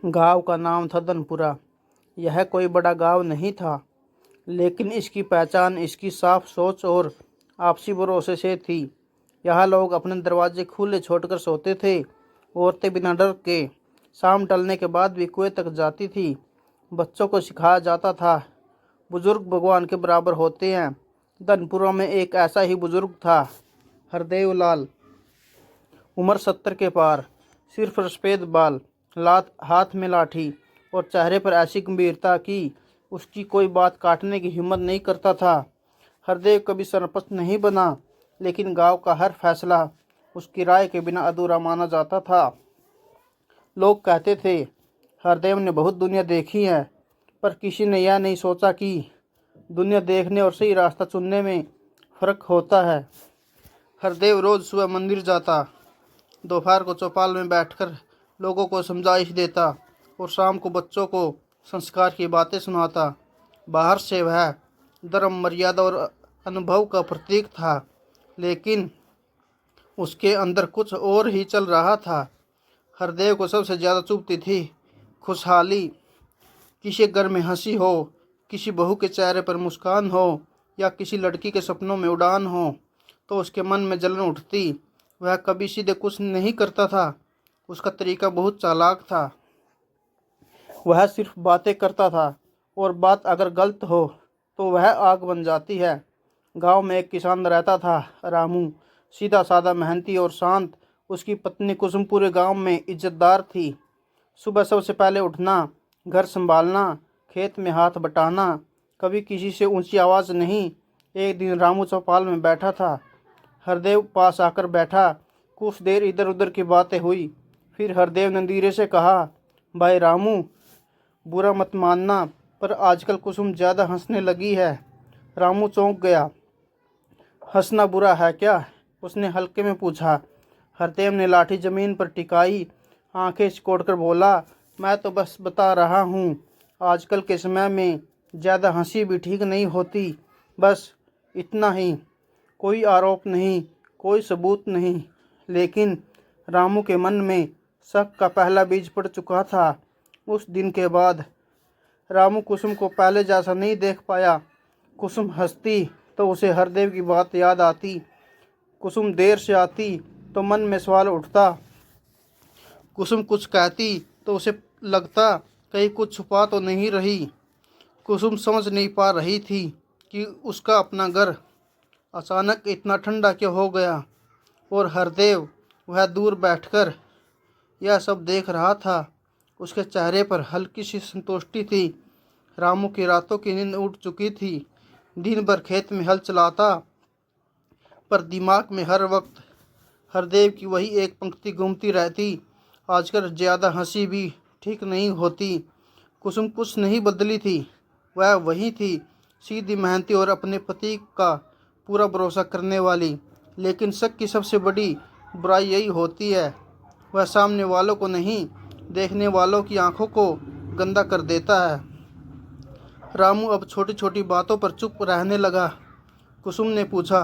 गांव का नाम था धनपुरा। यह कोई बड़ा गांव नहीं था, लेकिन इसकी पहचान इसकी साफ सोच और आपसी भरोसे से थी। यहाँ लोग अपने दरवाजे खुले छोड़कर सोते थे। औरतें बिना डर के शाम ढलने के बाद भी कुएं तक जाती थी। बच्चों को सिखाया जाता था, बुजुर्ग भगवान के बराबर होते हैं। धनपुरा में एक ऐसा ही बुजुर्ग था, हरदेव लाल। उम्र 70 के पार, सिर्फ सफेद बाल, लात हाथ में लाठी और चेहरे पर ऐसी गंभीरता कि उसकी कोई बात काटने की हिम्मत नहीं करता था। हरदेव कभी सरपंच नहीं बना, लेकिन गांव का हर फैसला उसकी राय के बिना अधूरा माना जाता था। लोग कहते थे, हरदेव ने बहुत दुनिया देखी है, पर किसी ने यह नहीं सोचा कि दुनिया देखने और सही रास्ता चुनने में फर्क होता है। हरदेव रोज सुबह मंदिर जाता, दोपहर को चौपाल में बैठकर लोगों को समझाइश देता और शाम को बच्चों को संस्कार की बातें सुनाता। बाहर से वह धर्म, मर्यादा और अनुभव का प्रतीक था, लेकिन उसके अंदर कुछ और ही चल रहा था। हरदेव को सबसे ज़्यादा चुभती थी खुशहाली। किसी घर में हंसी हो, किसी बहू के चेहरे पर मुस्कान हो या किसी लड़की के सपनों में उड़ान हो, तो उसके मन में जलन उठती। वह कभी सीधे कुछ नहीं करता था, उसका तरीका बहुत चालाक था। वह सिर्फ बातें करता था, और बात अगर गलत हो तो वह आग बन जाती है। गांव में एक किसान रहता था, रामू। सीधा साधा, मेहनती और शांत। उसकी पत्नी कुसुम पूरे गांव में इज्जतदार थी। सुबह सबसे पहले उठना, घर संभालना, खेत में हाथ बटाना, कभी किसी से ऊंची आवाज़ नहीं। एक दिन रामू चौपाल में बैठा था। हरदेव पास आकर बैठा। कुछ देर इधर उधर की बातें हुई। फिर हरदेव ने धीरे से कहा, भाई रामू, बुरा मत मानना, पर आजकल कुसुम ज़्यादा हंसने लगी है। रामू चौंक गया। हंसना बुरा है क्या? उसने हल्के में पूछा। हरदेव ने लाठी जमीन पर टिकाई, आंखें सिकोड़कर बोला, मैं तो बस बता रहा हूँ, आजकल के समय में ज़्यादा हंसी भी ठीक नहीं होती। बस इतना ही। कोई आरोप नहीं, कोई सबूत नहीं। लेकिन रामू के मन में शक का पहला बीज पड़ चुका था। उस दिन के बाद रामू कुसुम को पहले जैसा नहीं देख पाया। कुसुम हंसती तो उसे हरदेव की बात याद आती। कुसुम देर से आती तो मन में सवाल उठता। कुसुम कुछ कहती तो उसे लगता कहीं कुछ छुपा तो नहीं रही। कुसुम समझ नहीं पा रही थी कि उसका अपना घर अचानक इतना ठंडा क्यों हो गया। और हरदेव, वह दूर बैठकर यह सब देख रहा था। उसके चेहरे पर हल्की सी संतुष्टि थी। रामू की रातों की नींद उड़ चुकी थी। दिन भर खेत में हल चलाता, पर दिमाग में हर वक्त हरदेव की वही एक पंक्ति घूमती रहती, आजकल ज़्यादा हंसी भी ठीक नहीं होती। कुसुम कुछ नहीं बदली थी, वह वही थी, सीधी, मेहनती और अपने पति का पूरा भरोसा करने वाली। लेकिन शक की सबसे बड़ी बुराई यही होती है, वह सामने वालों को नहीं, देखने वालों की आंखों को गंदा कर देता है। रामू अब छोटी छोटी बातों पर चुप रहने लगा। कुसुम ने पूछा,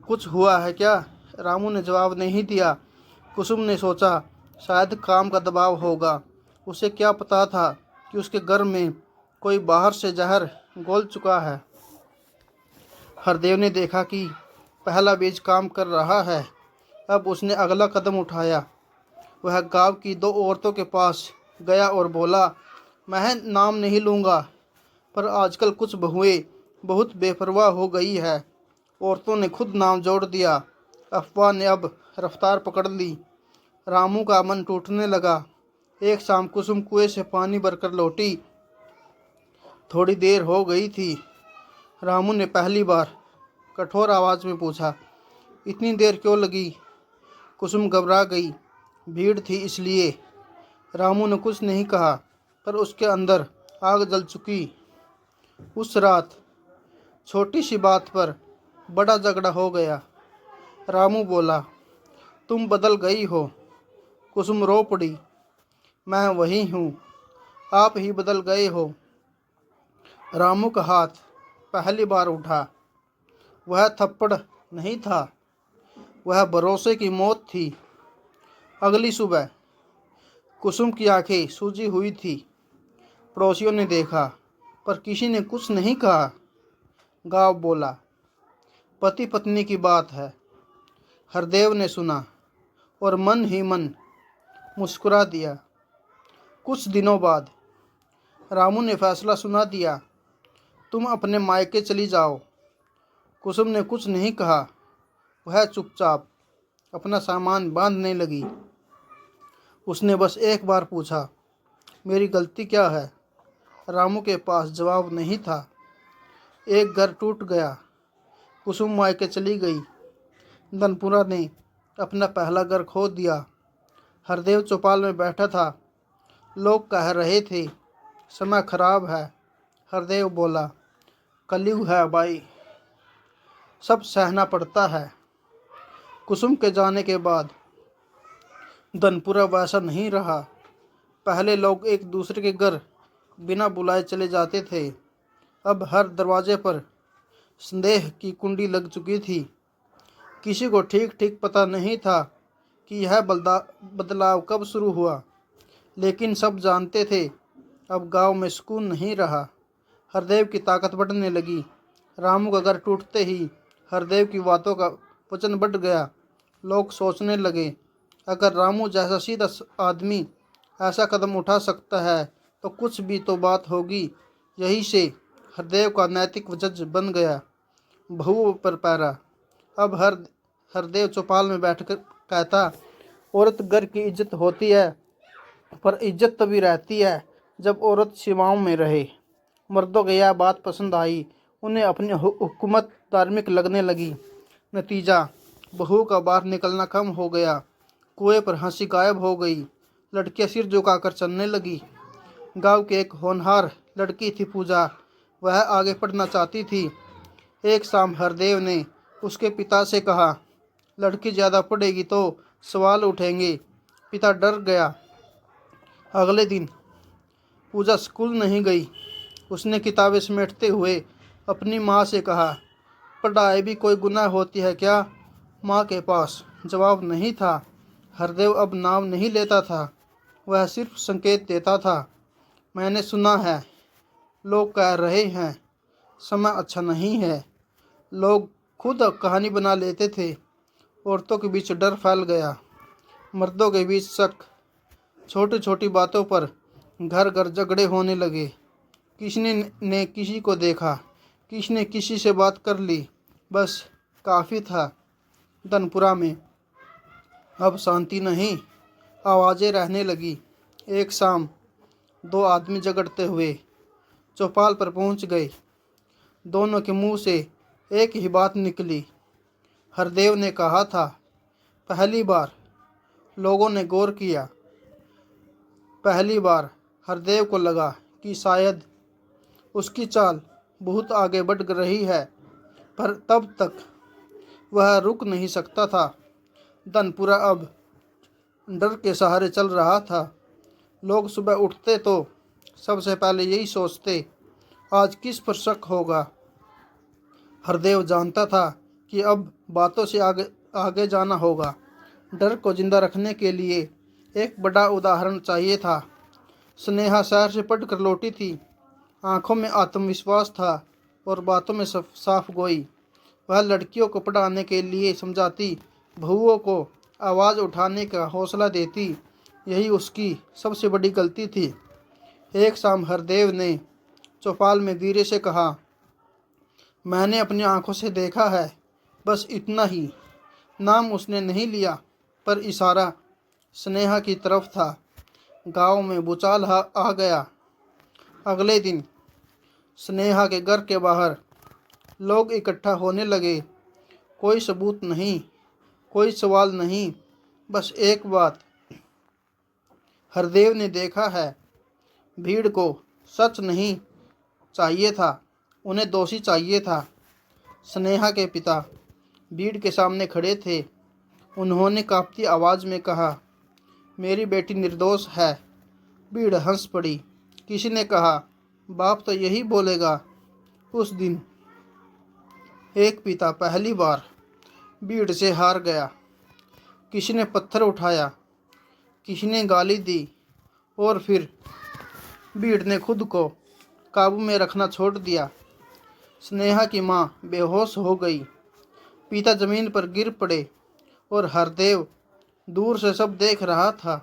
कुछ हुआ है क्या? रामू ने जवाब नहीं दिया। कुसुम ने सोचा, शायद काम का दबाव होगा। उसे क्या पता था कि उसके घर में कोई बाहर से जहर घोल चुका है। हरदेव ने देखा कि पहला बीज काम कर रहा है। अब उसने अगला कदम उठाया। वह गांव की दो औरतों के पास गया और बोला, मैं नाम नहीं लूँगा, पर आजकल कुछ बहुएं बहुत बेपरवाह हो गई है। औरतों ने खुद नाम जोड़ दिया। अफवाह ने अब रफ्तार पकड़ ली। रामू का मन टूटने लगा। एक शाम कुसुम कुएं से पानी भरकर लौटी। थोड़ी देर हो गई थी। रामू ने पहली बार कठोर आवाज़ में पूछा, इतनी देर क्यों लगी? कुसुम घबरा गई। भीड़ थी इसलिए। रामू ने कुछ नहीं कहा, पर उसके अंदर आग जल चुकी। उस रात छोटी सी बात पर बड़ा झगड़ा हो गया। रामू बोला, तुम बदल गई हो। कुसुम रो पड़ी, मैं वही हूँ, आप ही बदल गए हो। रामू का हाथ पहली बार उठा। वह थप्पड़ नहीं था, वह भरोसे की मौत थी। अगली सुबह कुसुम की आंखें सूजी हुई थी। पड़ोसियों ने देखा पर किसी ने कुछ नहीं कहा। गांव बोला, पति पत्नी की बात है। हरदेव ने सुना और मन ही मन मुस्कुरा दिया। कुछ दिनों बाद रामू ने फैसला सुना दिया, तुम अपने मायके चली जाओ। कुसुम ने कुछ नहीं कहा। वह चुपचाप अपना सामान बांधने लगी। उसने बस एक बार पूछा, मेरी गलती क्या है? रामू के पास जवाब नहीं था। एक घर टूट गया। कुसुम मायके चली गई। धनपुरा ने अपना पहला घर खो दिया। हरदेव चौपाल में बैठा था। लोग कह रहे थे, समय खराब है। हरदेव बोला, कलयुग है भाई, सब सहना पड़ता है। कुसुम के जाने के बाद धनपुरा वैसा नहीं रहा। पहले लोग एक दूसरे के घर बिना बुलाए चले जाते थे। अब हर दरवाजे पर संदेह की कुंडी लग चुकी थी। किसी को ठीक ठीक पता नहीं था कि यह बदलाव कब शुरू हुआ, लेकिन सब जानते थे अब गांव में सुकून नहीं रहा। हरदेव की ताकत बढ़ने लगी। रामू का घर टूटते ही हरदेव की बातों का वजन बढ़ गया। लोग सोचने लगे, अगर रामू जैसा सीधा आदमी ऐसा कदम उठा सकता है तो कुछ भी तो बात होगी। यही से हरदेव का नैतिक जज बन गया, बहुओं पर पैरा। अब हरदेव चौपाल में बैठकर कहता, औरत घर की इज्जत होती है, पर इज्जत तभी रहती है जब औरत सीमाओं में रहे। मर्दों को यह बात पसंद आई। उन्हें अपनी हुकूमत धार्मिक लगने लगी। नतीजा, बहू का बाहर निकलना कम हो गया। कुएं पर हंसी गायब हो गई। लड़कियां सिर झुकाकर चलने लगी। गांव की एक होनहार लड़की थी पूजा। वह आगे पढ़ना चाहती थी। एक शाम हरदेव ने उसके पिता से कहा, लड़की ज़्यादा पढ़ेगी तो सवाल उठेंगे। पिता डर गया। अगले दिन पूजा स्कूल नहीं गई। उसने किताबें समेटते हुए अपनी माँ से कहा, पढ़ाई भी कोई गुनाह होती है क्या? माँ के पास जवाब नहीं था। हरदेव अब नाम नहीं लेता था। वह सिर्फ संकेत देता था, मैंने सुना है, लोग कह रहे हैं, समय अच्छा नहीं है। लोग खुद कहानी बना लेते थे। औरतों के बीच डर फैल गया। मर्दों के बीच शक। छोटी छोटी बातों पर घर घर झगड़े होने लगे। किसी ने किसी को देखा, किसी ने किसी से बात कर ली। बस काफ़ी था। धनपुरा में अब शांति नहीं, आवाज़ें रहने लगी। एक शाम दो आदमी झगड़ते हुए चौपाल पर पहुंच गए। दोनों के मुंह से एक ही बात निकली। हरदेव ने कहा था। पहली बार लोगों ने गौर किया। पहली बार हरदेव को लगा कि शायद उसकी चाल बहुत आगे बढ़ रही है, पर तब तक वह रुक नहीं सकता था। धनपुरा अब डर के सहारे चल रहा था। लोग सुबह उठते तो सबसे पहले यही सोचते, आज किस पर शक होगा। हरदेव जानता था कि अब बातों से आगे आगे जाना होगा। डर को जिंदा रखने के लिए एक बड़ा उदाहरण चाहिए था। स्नेहा शहर से पढ़कर लौटी थी। आंखों में आत्मविश्वास था और बातों में साफ गोई। वह लड़कियों को पढ़ाने के लिए समझाती, बहुओं को आवाज़ उठाने का हौसला देती। यही उसकी सबसे बड़ी गलती थी। एक शाम हरदेव ने चौपाल में धीरे से कहा, मैंने अपनी आंखों से देखा है, बस इतना ही। नाम उसने नहीं लिया, पर इशारा स्नेहा की तरफ था। गांव में भूचाल आ गया। अगले दिन स्नेहा के घर के बाहर लोग इकट्ठा होने लगे। कोई सबूत नहीं, कोई सवाल नहीं, बस एक बात, हरदेव ने देखा है। भीड़ को सच नहीं चाहिए था, उन्हें दोषी चाहिए था। स्नेहा के पिता भीड़ के सामने खड़े थे। उन्होंने कांपती आवाज़ में कहा, मेरी बेटी निर्दोष है। भीड़ हंस पड़ी। किसी ने कहा, बाप तो यही बोलेगा। उस दिन एक पिता पहली बार भीड़ से हार गया। किसी ने पत्थर उठाया, किसी ने गाली दी, और फिर भीड़ ने खुद को काबू में रखना छोड़ दिया। स्नेहा की माँ बेहोश हो गई, पिता जमीन पर गिर पड़े और हरदेव दूर से सब देख रहा था।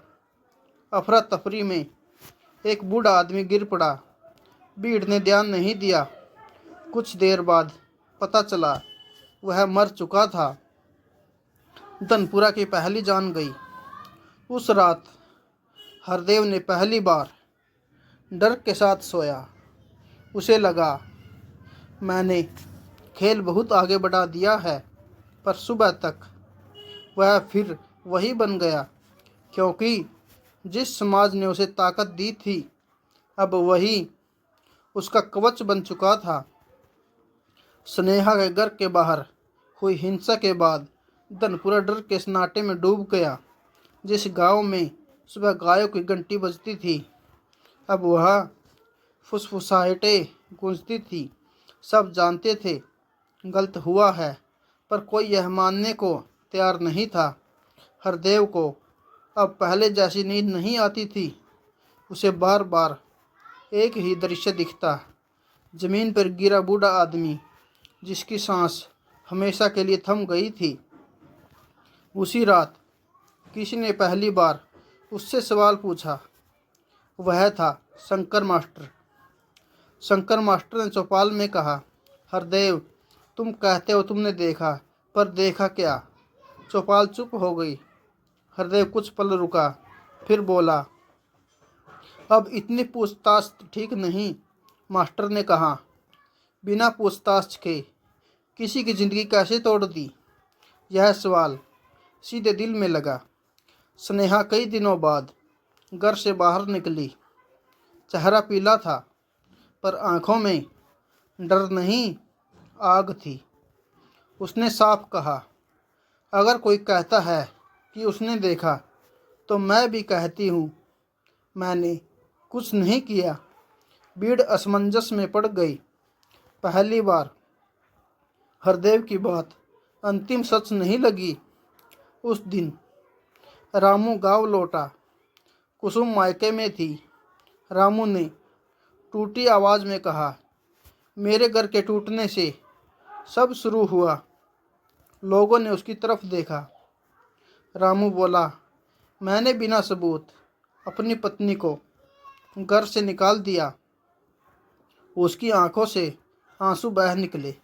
अफरा तफरी में एक बूढ़ा आदमी गिर पड़ा। भीड़ ने ध्यान नहीं दिया। कुछ देर बाद पता चला वह मर चुका था। धनपुरा की पहली जान गई। उस रात हरदेव ने पहली बार डर के साथ सोया। उसे लगा, मैंने खेल बहुत आगे बढ़ा दिया है। पर सुबह तक वह फिर वही बन गया, क्योंकि जिस समाज ने उसे ताकत दी थी अब वही उसका कवच बन चुका था। स्नेहा के घर के बाहर हुई हिंसा के बाद धनपुरा डर के सन्नाटे में डूब गया। जिस गांव में सुबह गायों की घंटी बजती थी अब वह फुसफुसाहटें गूंजती थी। सब जानते थे गलत हुआ है, पर कोई यह मानने को तैयार नहीं था। हरदेव को अब पहले जैसी नींद नहीं आती थी। उसे बार बार एक ही दृश्य दिखता, जमीन पर गिरा बूढ़ा आदमी जिसकी सांस हमेशा के लिए थम गई थी। उसी रात किसी ने पहली बार उससे सवाल पूछा। वह था शंकर मास्टर। शंकर मास्टर ने चौपाल में कहा, हरदेव, तुम कहते हो तुमने देखा, पर देखा क्या? चौपाल चुप हो गई। हरदेव कुछ पल रुका, फिर बोला, अब इतनी पूछताछ ठीक नहीं। मास्टर ने कहा, बिना पूछताछ के किसी की जिंदगी कैसे तोड़ दी? यह सवाल सीधे दिल में लगा। स्नेहा कई दिनों बाद घर से बाहर निकली। चेहरा पीला था, पर आंखों में डर नहीं, आग थी। उसने साफ कहा, अगर कोई कहता है कि उसने देखा, तो मैं भी कहती हूँ मैंने कुछ नहीं किया। भीड़ असमंजस में पड़ गई। पहली बार हरदेव की बात अंतिम सच नहीं लगी। उस दिन रामू गांव लौटा। कुसुम मायके में थी। रामू ने टूटी आवाज़ में कहा, मेरे घर के टूटने से सब शुरू हुआ। लोगों ने उसकी तरफ देखा। रामू बोला, मैंने बिना सबूत अपनी पत्नी को घर से निकाल दिया। उसकी आंखों से आंसू बह निकले।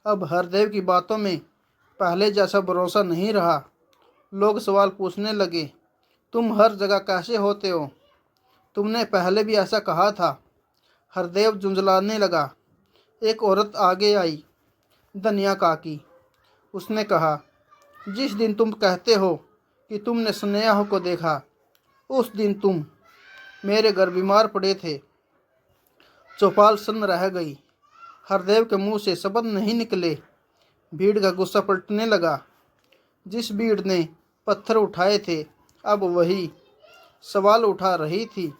अब हरदेव की बातों में पहले जैसा भरोसा नहीं रहा। लोग सवाल पूछने लगे, तुम हर जगह कैसे होते हो? तुमने पहले भी ऐसा कहा था। हरदेव झुंझलाने लगा। एक औरत आगे आई, धनिया काकी। उसने कहा, जिस दिन तुम कहते हो कि तुमने स्नेहा को देखा, उस दिन तुम मेरे घर बीमार पड़े थे। चौपाल सन्न रह गई। हरदेव के मुंह से शब्द नहीं निकले। भीड़ का गुस्सा पलटने लगा। जिस भीड़ ने पत्थर उठाए थे अब वही सवाल उठा रही थी।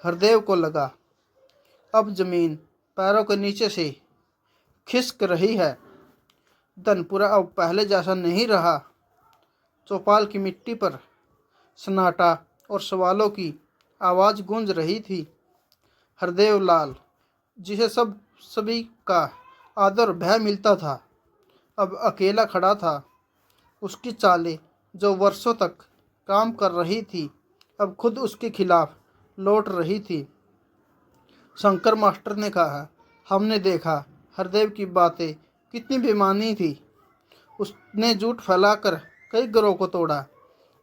हरदेव को लगा अब जमीन पैरों के नीचे से खिसक रही है। धनपुरा अब पहले जैसा नहीं रहा। चौपाल की मिट्टी पर सन्नाटा और सवालों की आवाज़ गूंज रही थी। हरदेव लाल, जिसे सभी का आदर भय मिलता था, अब अकेला खड़ा था। उसकी चालें जो वर्षों तक काम कर रही थी अब खुद उसके खिलाफ लौट रही थी। शंकर मास्टर ने कहा, हमने देखा हरदेव की बातें कितनी बेईमानी थी। उसने झूठ फैलाकर कई घरों को तोड़ा,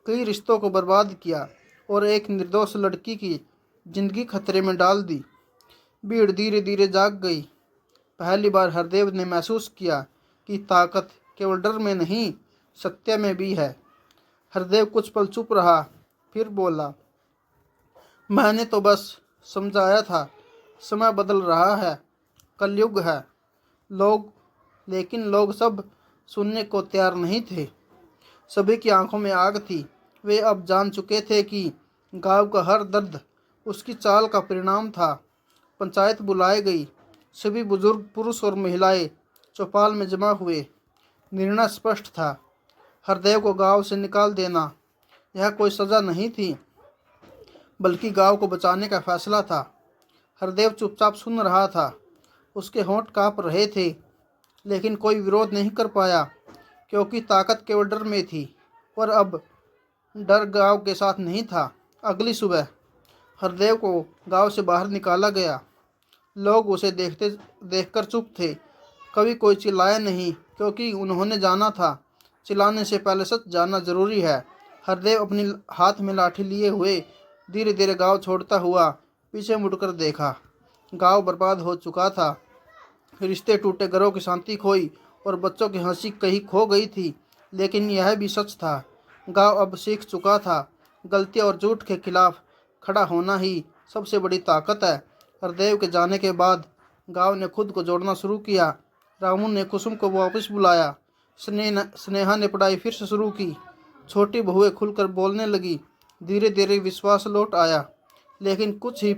कई रिश्तों को बर्बाद किया और एक निर्दोष लड़की की जिंदगी खतरे में डाल दी। भीड़ धीरे धीरे जाग गई। पहली बार हरदेव ने महसूस किया कि ताकत केवल डर में नहीं, सत्य में भी है। हरदेव कुछ पल चुप रहा, फिर बोला, मैंने तो बस समझाया था, समय बदल रहा है, कलयुग है। लेकिन लोग सब सुनने को तैयार नहीं थे। सभी की आंखों में आग थी। वे अब जान चुके थे कि गांव का हर दर्द उसकी चाल का परिणाम था। पंचायत बुलाई गई। सभी बुजुर्ग, पुरुष और महिलाएं चौपाल में जमा हुए। निर्णय स्पष्ट था, हरदेव को गांव से निकाल देना। यह कोई सजा नहीं थी, बल्कि गांव को बचाने का फैसला था। हरदेव चुपचाप सुन रहा था। उसके होंठ कांप रहे थे, लेकिन कोई विरोध नहीं कर पाया, क्योंकि ताकत केवल डर में थी। पर अब डर गांव के साथ नहीं था। अगली सुबह हरदेव को गांव से बाहर निकाला गया। लोग उसे देखकर चुप थे। कभी कोई चिल्लाया नहीं, क्योंकि उन्होंने जाना था चिल्लाने से पहले सच जानना जरूरी है। हरदेव अपनी हाथ में लाठी लिए हुए धीरे धीरे गांव छोड़ता हुआ पीछे मुड़कर देखा। गांव बर्बाद हो चुका था। रिश्ते टूटे, घरों की शांति खोई और बच्चों की हंसी कहीं खो गई थी। लेकिन यह भी सच था, गांव अब सीख चुका था, गलती और झूठ के खिलाफ खड़ा होना ही सबसे बड़ी ताकत है। हरदेव के जाने के बाद गांव ने खुद को जोड़ना शुरू किया। रामू ने कुसुम को वापस बुलाया। स्नेहा ने पढ़ाई फिर से शुरू की। छोटी बहुएं खुलकर बोलने लगी। धीरे धीरे विश्वास लौट आया। लेकिन कुछ ही